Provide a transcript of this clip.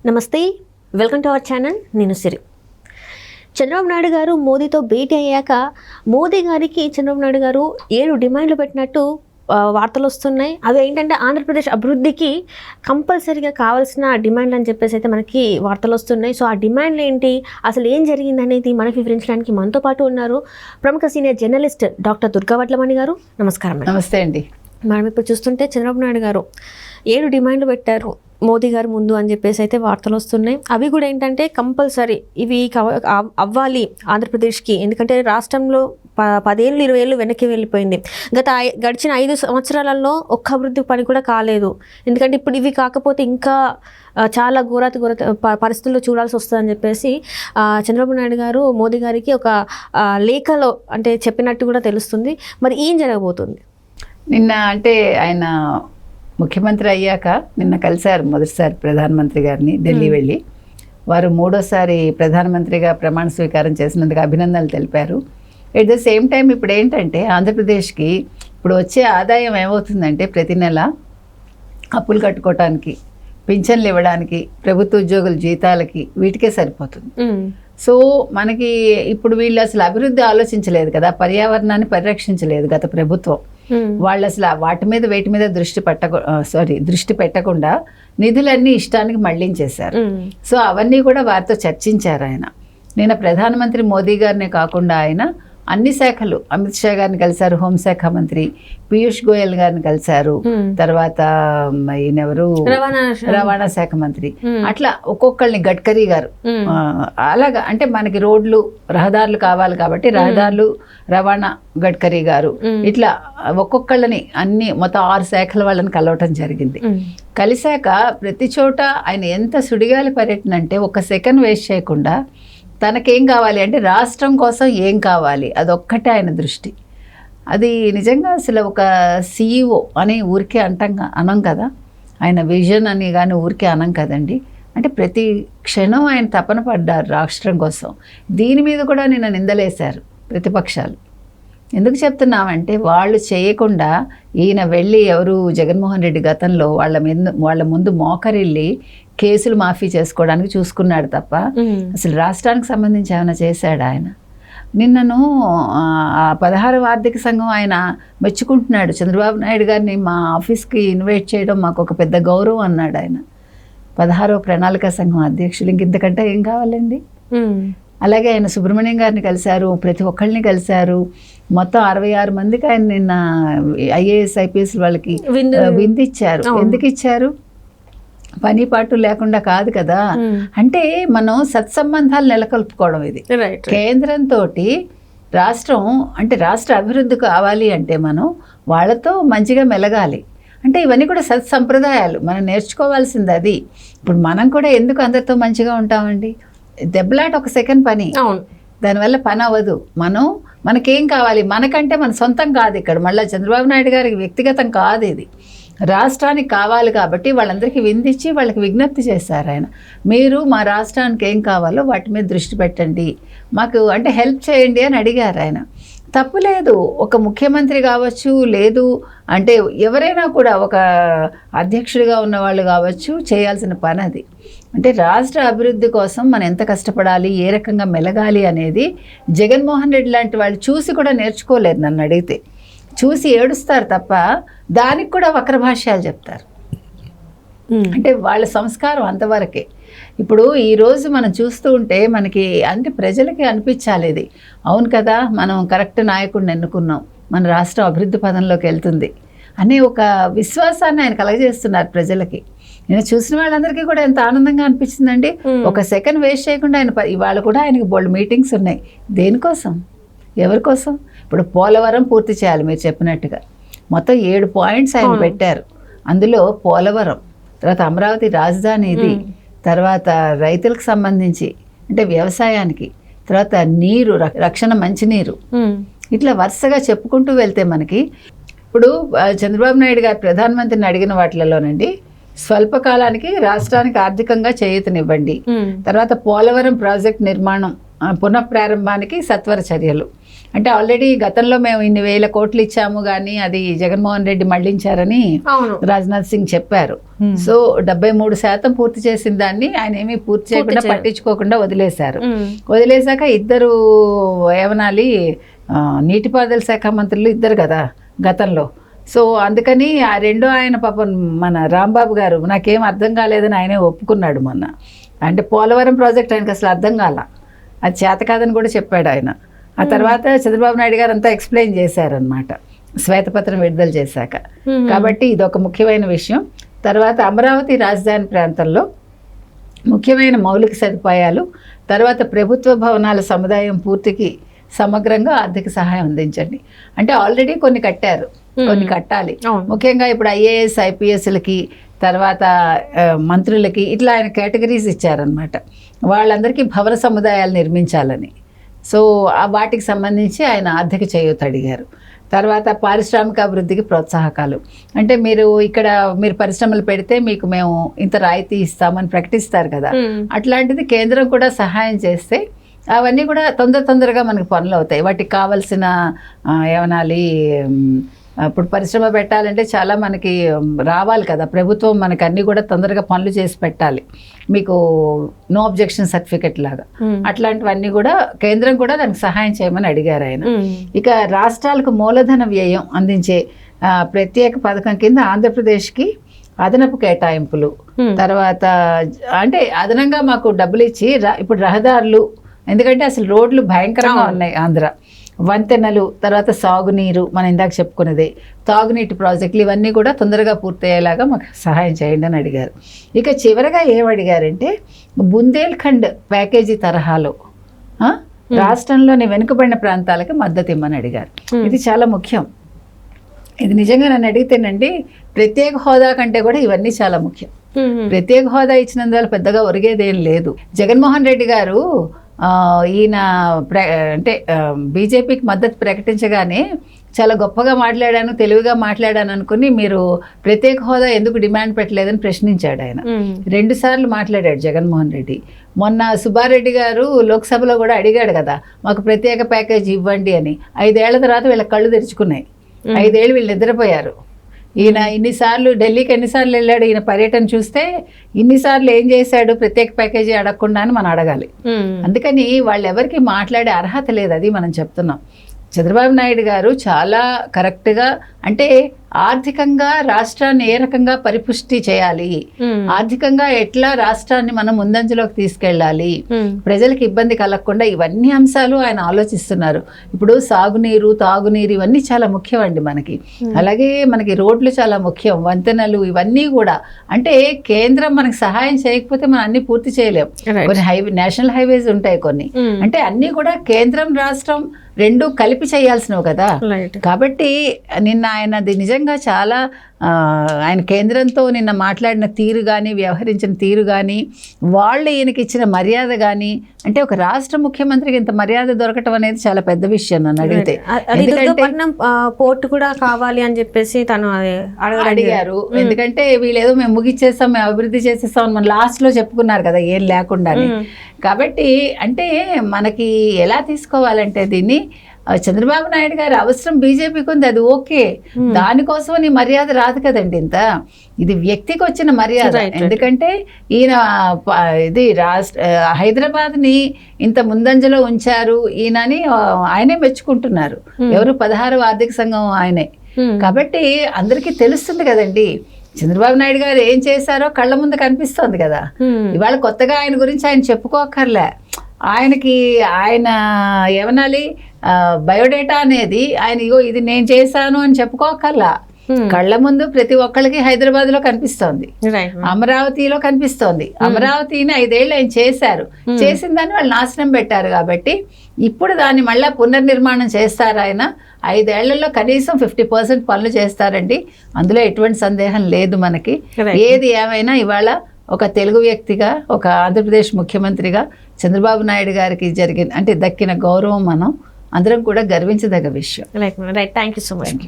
నమస్తే, welcome to our channel. నేను సిరి. చంద్రబాబు నాయుడు గారు మోదీతో భేటీ అయ్యాక మోదీ గారికి చంద్రబాబు నాయుడు గారు 7 డిమాండ్లు పెట్టినట్టు వార్తలు వస్తున్నాయి. అవి ఏంటంటే ఆంధ్రప్రదేశ్ అభివృద్ధికి కంపల్సరీగా కావాల్సిన డిమాండ్లు అని చెప్పేసి అయితే మనకి వార్తలు వస్తున్నాయి. సో ఆ డిమాండ్లు ఏంటి, అసలు ఏం జరిగింది అనేది మనకి వివరించడానికి మనతో పాటు ఉన్నారు ప్రముఖ senior journalist doctor Durga Vadlamani గారు. నమస్కారం మేడం. నమస్తే అండి. మనం ఇప్పుడు చూస్తుంటే చంద్రబాబు నాయుడు గారు 7 డిమాండ్లు పెట్టారు మోదీ గారు ముందు అని చెప్పేసి అయితే వార్తలు వస్తున్నాయి. అవి కూడా ఏంటంటే కంపల్సరీ ఇవి అవ్వాలి ఆంధ్రప్రదేశ్కి. ఎందుకంటే రాష్ట్రంలో 10 ఏళ్ళు 20 ఏళ్ళు వెనక్కి వెళ్ళిపోయింది. గడిచిన 5 సంవత్సరాలలో ఒక్క అభివృద్ధి పని కూడా కాలేదు. ఎందుకంటే ఇప్పుడు ఇవి కాకపోతే ఇంకా చాలా ఘోర పరిస్థితుల్లో చూడాల్సి వస్తుందని చెప్పేసి చంద్రబాబు నాయుడు గారు మోదీ గారికి ఒక లేఖలో అంటే చెప్పినట్టు కూడా తెలుస్తుంది. మరి ఏం జరగబోతుంది? నిన్న అంటే ఆయన ముఖ్యమంత్రి అయ్యాక నిన్న కలిశారు మొదటిసారి ప్రధానమంత్రి గారిని ఢిల్లీ వెళ్ళి. వారు 3వసారి ప్రధానమంత్రిగా ప్రమాణ స్వీకారం చేసినందుకు అభినందనలు తెలిపారు. ఎట్ ద సేమ్ టైం ఇప్పుడు ఏంటంటే ఆంధ్రప్రదేశ్కి ఇప్పుడు వచ్చే ఆదాయం ఏమవుతుందంటే ప్రతి నెల అప్పులు కట్టుకోవటానికి, పింఛన్లు ఇవ్వడానికి, ప్రభుత్వ ఉద్యోగుల జీతాలకి వీటికే సరిపోతుంది. సో మనకి ఇప్పుడు వీళ్ళు అసలు అభివృద్ధి ఆలోచించలేదు కదా, పర్యావరణాన్ని పరిరక్షించలేదు గత ప్రభుత్వం. వాళ్ళు అసలు వాటి మీద వేటి మీద దృష్టి పెట్టకుండా నిధులన్నీ ఇష్టానికి మళ్లించేశారు. సో అవన్నీ కూడా వారితో చర్చించారు ఆయన. నిన్న ప్రధానమంత్రి మోదీ గారినే కాకుండా ఆయన అన్ని శాఖలు, అమిత్ షా గారిని కలిశారు, హోంశాఖ మంత్రి పీయూష్ గోయల్ గారిని కలిశారు, తర్వాత ఈయనెవరు రవాణా శాఖ మంత్రి, అట్లా ఒక్కొక్కళ్ళని, గడ్కరీ గారు, అలాగా అంటే మనకి రోడ్లు రహదారులు కావాలి కాబట్టి రహదారులు, రవాణా గడ్కరీ గారు, ఇట్లా ఒక్కొక్కళ్ళని అన్ని మొత్తం 6 శాఖల వాళ్ళని కలవటం జరిగింది. కలిశాక ప్రతి చోట ఆయన ఎంత సుడిగాలి పర్యటన అంటే ఒక సెకండ్ వేస్ట్ చేయకుండా తనకేం కావాలి అంటే రాష్ట్రం కోసం ఏం కావాలి అదొక్కటే ఆయన దృష్టి. అది నిజంగా అసలు ఒక CEO అని ఊరికే అనం కదా, ఆయన విజన్ అని కానీ ఊరికే అనం కదండి. అంటే ప్రతి క్షణం ఆయన తపన పడ్డారు రాష్ట్రం కోసం. దీని మీద కూడా నిన్న నిందలేశారు ప్రతిపక్షాలు. ఎందుకు చెప్తున్నామంటే వాళ్ళు చేయకుండా ఈయన వెళ్ళి ఎవరు జగన్మోహన్ రెడ్డి గతంలో వాళ్ళ ముందు మోకరిల్లి కేసులు మాఫీ చేసుకోవడానికి చూసుకున్నాడు తప్ప అసలు రాష్ట్రానికి సంబంధించి ఏమైనా చేశాడు ఆయన? నిన్నను 16వ ఆర్థిక సంఘం ఆయన మెచ్చుకుంటున్నాడు చంద్రబాబు నాయుడు గారిని మా ఆఫీస్కి ఇన్వైట్ చేయడం మాకు ఒక పెద్ద గౌరవం అన్నాడు ఆయన. 16వ ప్రణాళిక సంఘం అధ్యక్షులు, ఇంకెంతకంటే ఏం కావాలండి? అలాగే ఆయన సుబ్రహ్మణ్యం గారిని కలిశారు, ప్రతి ఒక్కళ్ళని కలిశారు. మొత్తం 66 మందికి ఆయన నిన్న IAS IPS వాళ్ళకి విందిచ్చారు. ఎందుకు ఇచ్చారు? పని పాటు లేకుండా కాదు కదా. అంటే మనం సత్సంబంధాలు నెలకొల్పుకోవడం ఇది. కేంద్రంతో రాష్ట్రం అంటే రాష్ట్ర అభివృద్ధి కావాలి అంటే మనం వాళ్ళతో మంచిగా మెలగాలి. అంటే ఇవన్నీ కూడా సత్సంప్రదాయాలు మనం నేర్చుకోవాల్సింది. అది ఇప్పుడు మనం కూడా ఎందుకు అందరితో మంచిగా ఉంటామండి? దెబ్బలాట ఒక సెకండ్ పని, దానివల్ల పని అవ్వదు. మనకేం కావాలి, మనకంటే మన సొంతం కాదు. ఇక్కడ మళ్ళీ చంద్రబాబు నాయుడు గారికి వ్యక్తిగతం కాదు, ఇది రాష్ట్రానికి కావాలి. కాబట్టి వాళ్ళందరికీ విందించి వాళ్ళకి విజ్ఞప్తి చేశారు ఆయన. మీరు మా రాష్ట్రానికి ఏం కావాలో వాటి మీద దృష్టి పెట్టండి, మాకు అంటే హెల్ప్ చేయండి అని అడిగారు ఆయన. తప్పులేదు, ఒక ముఖ్యమంత్రి కావచ్చు, లేదు అంటే ఎవరైనా కూడా ఒక అధ్యక్షుడిగా ఉన్నవాళ్ళు కావచ్చు, చేయాల్సిన పని అది. అంటే రాష్ట్ర అభివృద్ధి కోసం మనం ఎంత కష్టపడాలి, ఏ రకంగా మెలగాలి అనేది జగన్మోహన్ రెడ్డి లాంటి వాళ్ళు చూసి కూడా నేర్చుకోలేరు. నన్ను అడిగితే చూసి ఏడుస్తారు తప్ప దానికి కూడా వక్ర భాష్యాలు చెప్తారు. అంటే వాళ్ళ సంస్కారం అంతవరకే. ఇప్పుడు ఈరోజు మనం చూస్తూ ఉంటే మనకి అంటే ప్రజలకి అనిపించాలి ఇది, అవును కదా మనం కరెక్ట్ నాయకుడిని ఎన్నుకున్నాం, మన రాష్ట్రం అభివృద్ధి పదంలోకి వెళ్తుంది అనే ఒక విశ్వాసాన్ని ఆయన కలగజేస్తున్నారు ప్రజలకి. నేను చూసిన వాళ్ళందరికీ కూడా ఎంత ఆనందంగా అనిపించిందండి. ఒక సెకండ్ వేస్ట్ చేయకుండా ఆయన ఇవాళ కూడా ఆయనకి బోల్డ్ మీటింగ్స్ ఉన్నాయి. దేనికోసం, ఎవరి కోసం? ఇప్పుడు పోలవరం పూర్తి చేయాలి మీరు చెప్పినట్టుగా. మొత్తం 7 పాయింట్స్ ఆయన పెట్టారు. అందులో పోలవరం, తర్వాత అమరావతి రాజధాని ఇది, తర్వాత రైతులకు సంబంధించి అంటే వ్యవసాయానికి, తర్వాత నీరు రక్షణ, మంచినీరు, ఇట్లా వరుసగా చెప్పుకుంటూ వెళ్తే మనకి ఇప్పుడు చంద్రబాబు నాయుడు గారు ప్రధానమంత్రిని అడిగిన వాటిలలోనండి స్వల్పకాలానికి రాష్ట్రానికి ఆర్థికంగా చేయూతనివ్వండి, తర్వాత పోలవరం ప్రాజెక్ట్ నిర్మాణం పునఃప్రారంభానికి సత్వర చర్యలు, అంటే ఆల్రెడీ గతంలో మేము ఇన్ని వేల కోట్లు ఇచ్చాము కానీ అది జగన్మోహన్ రెడ్డి మళ్లించారని అవును. రాజ్నాథ్ సింగ్ చెప్పారు. సో 73% పూర్తి చేసిన దాన్ని ఆయన ఏమీ పూర్తి చేయకుండా పట్టించుకోకుండా వదిలేశారు. వదిలేశాక ఇద్దరు ఏమనాలి నీటిపారుదల శాఖ మంత్రులు ఇద్దరు కదా గతంలో. సో అందుకని ఆ రెండో ఆయన పాపం మన రాంబాబు గారు నాకేం అర్థం కాలేదని ఆయనే ఒప్పుకున్నాడు మొన్న. అంటే పోలవరం ప్రాజెక్ట్ ఆయనకు అసలు అర్థం కాల, అది చేత కాదని కూడా చెప్పాడు ఆయన. ఆ తర్వాత చంద్రబాబు నాయుడు గారు అంతా ఎక్స్ప్లెయిన్ చేశారనమాట శ్వేతపత్రం విడుదల చేశాక. కాబట్టి ఇది ఒక ముఖ్యమైన విషయం. తర్వాత అమరావతి రాజధాని ప్రాంతంలో ముఖ్యమైన మౌలిక సదుపాయాలు, తర్వాత ప్రభుత్వ భవనాల సముదాయం పూర్తికి సమగ్రంగా ఆర్థిక సహాయం అందించండి. అంటే ఆల్రెడీ కొన్ని కట్టారు, కొన్ని కట్టాలి. ముఖ్యంగా ఇప్పుడు ఐఏఎస్ ఐపీఎస్లకి తర్వాత మంత్రులకి ఇట్లా ఆయన కేటగిరీస్ ఇచ్చారనమాట. వాళ్ళందరికీ భవన సముదాయాలు నిర్మించాలని. సో వాటికి సంబంధించి ఆయన ఆర్థిక చేయూత అడిగారు. తర్వాత పారిశ్రామిక అభివృద్ధికి ప్రోత్సాహకాలు, అంటే మీరు ఇక్కడ మీరు పరిశ్రమలు పెడితే మీకు మేము ఇంత రాయితీ ఇస్తామని ప్రకటిస్తారు కదా, అట్లాంటిది కేంద్రం కూడా సహాయం చేస్తే అవన్నీ కూడా తొందరగా మనకి పనులు అవుతాయి. వాటికి కావాల్సిన ఏమనాలి, ఇప్పుడు పరిశ్రమ పెట్టాలంటే చాలా మనకి రావాలి కదా, ప్రభుత్వం మనకి అన్నీ కూడా తొందరగా పనులు చేసి పెట్టాలి, మీకు నో అబ్జెక్షన్ సర్టిఫికెట్ లాగా. అట్లాంటివన్నీ కూడా కేంద్రం కూడా దానికి సహాయం చేయమని అడిగారు ఆయన. ఇక రాష్ట్రాలకు మూలధన వ్యయం అందించే ప్రత్యేక పథకం కింద ఆంధ్రప్రదేశ్కి అదనపు కేటాయింపులు, తర్వాత అంటే అదనంగా మాకు డబ్బులు ఇచ్చి ఇప్పుడు రహదారులు, ఎందుకంటే అసలు రోడ్లు భయంకరంగా ఉన్నాయి ఆంధ్ర, వంతెనలు, తర్వాత సాగునీరు, మనం ఇందాక చెప్పుకున్నదే తాగునీటి ప్రాజెక్టులు, ఇవన్నీ కూడా తొందరగా పూర్తయ్యేలాగా మాకు సహాయం చేయండి అని అడిగారు. ఇక చివరగా ఏమడిగారంటే బుందేల్ఖండ్ ప్యాకేజీ తరహాలో రాష్ట్రంలోని వెనుకబడిన ప్రాంతాలకి మద్దతు ఇమ్మని అడిగారు. ఇది చాలా ముఖ్యం. ఇది నిజంగా నన్ను అడిగితేనండి ప్రత్యేక హోదా కంటే కూడా ఇవన్నీ చాలా ముఖ్యం. ప్రత్యేక హోదా ఇచ్చినందువల్ల పెద్దగా ఒరిగేదేం లేదు. జగన్మోహన్ రెడ్డి గారు ఈయన అంటే బీజేపీకి మద్దతు ప్రకటించగానే చాలా గొప్పగా మాట్లాడాను, తెలివిగా మాట్లాడాను అనుకుని మీరు ప్రత్యేక హోదా ఎందుకు డిమాండ్ పెట్టలేదని ప్రశ్నించాడు ఆయన. 2 సార్లు మాట్లాడాడు జగన్మోహన్ రెడ్డి. మొన్న సుబ్బారెడ్డి గారు లోక్సభలో కూడా అడిగాడు కదా, మాకు ప్రత్యేక ప్యాకేజ్ ఇవ్వండి అని. 5 ఏళ్ల తర్వాత వీళ్ళ కళ్ళు తెరుచుకున్నాయి. 5 ఏళ్ళు వీళ్ళు నిద్రపోయారు. ఈయన ఇన్నిసార్లు ఢిల్లీకి ఎన్నిసార్లు వెళ్ళాడు, ఈయన పర్యటన చూస్తే ఇన్నిసార్లు ఏం చేశాడు ప్రత్యేక ప్యాకేజీ అడగకుండా అని మనం అడగాలి. అందుకని వాళ్ళు ఎవరికి మాట్లాడే అర్హత లేదు, అది మనం చెప్తున్నాం. చంద్రబాబు నాయుడు గారు చాలా కరెక్ట్గా, అంటే ఆర్థికంగా రాష్ట్రాన్ని ఏ రకంగా పరిపుష్టి చేయాలి, ఆర్థికంగా ఎట్లా రాష్ట్రాన్ని మనం ముందంజలోకి తీసుకెళ్ళాలి, ప్రజలకు ఇబ్బంది కలగకుండా, ఇవన్నీ అంశాలు ఆయన ఆలోచిస్తున్నారు. ఇప్పుడు సాగునీరు, తాగునీరు ఇవన్నీ చాలా ముఖ్యం అండి మనకి. అలాగే మనకి రోడ్లు చాలా ముఖ్యం, వంతెనలు, ఇవన్నీ కూడా. అంటే కేంద్రం మనకి సహాయం చేయకపోతే మనం అన్ని పూర్తి చేయలేం. కొన్ని నేషనల్ హైవేస్ ఉంటాయి కొన్ని, అంటే అన్నీ కూడా కేంద్రం రాష్ట్రం రెండు కలిపి చేయాల్సినవి కదా. కాబట్టి నిన్న ఆయనది నిజంగా చాలా ఆయన కేంద్రంతో నిన్న మాట్లాడిన తీరు కానీ, వ్యవహరించిన తీరు కానీ, వాళ్ళు ఈయనకి ఇచ్చిన మర్యాద కానీ, అంటే ఒక రాష్ట్ర ముఖ్యమంత్రికి ఇంత మర్యాద దొరకటం అనేది చాలా పెద్ద విషయం నన్ను అడిగితే. పోర్టు కూడా కావాలి అని చెప్పేసి తను అడిగారు. ఎందుకంటే వీళ్ళేదో మేము ముగిచ్చేస్తాం, మేము అభివృద్ధి చేసేస్తాం అని మన లాస్ట్లో చెప్పుకున్నారు కదా ఏం లేకుండానే. కాబట్టి అంటే మనకి ఎలా తీసుకోవాలంటే దీన్ని, చంద్రబాబు నాయుడు గారి అవసరం బీజేపీకి ఉంది, అది ఓకే, దానికోసం నీ మర్యాద రాదు కదండి ఇంత. ఇది వ్యక్తికి వచ్చిన మర్యాద. ఎందుకంటే ఈయన ఇది హైదరాబాద్ని ఇంత ముందంజలో ఉంచారు ఈయనని ఆయనే మెచ్చుకుంటున్నారు. ఎవరు 16వ ఆర్థిక సంఘం ఆయనే. కాబట్టి అందరికీ తెలుస్తుంది కదండి చంద్రబాబు నాయుడు గారు ఏం చేశారో కళ్ళ ముందు కనిపిస్తోంది కదా. ఇవాళ కొత్తగా ఆయన గురించి ఆయన చెప్పుకోకర్లే. ఆయనకి ఆయన ఏమనాలి, బయోడేటా అనేది ఆయన ఇగో ఇది నేను చేశాను అని చెప్పుకోకర్లా. కళ్ళ ముందు ప్రతి ఒక్కళ్ళకి హైదరాబాద్ లో కనిపిస్తోంది, అమరావతిలో కనిపిస్తోంది. అమరావతిని 5 ఏళ్ళు ఆయన చేశారు, చేసిన దాన్ని వాళ్ళు నాశనం పెట్టారు. కాబట్టి ఇప్పుడు దాన్ని మళ్ళీ పునర్నిర్మాణం చేస్తారు ఆయన. 5 ఏళ్లలో కనీసం 50% పనులు చేస్తారండి, అందులో ఎటువంటి సందేహం లేదు మనకి. ఏది ఏమైనా ఇవాళ ఒక తెలుగు వ్యక్తిగా, ఒక ఆంధ్రప్రదేశ్ ముఖ్యమంత్రిగా చంద్రబాబు నాయుడు గారికి దక్కిన గౌరవం మనం అందరం కూడా గర్వించదగ్గ విషయం. Right, thank you so much.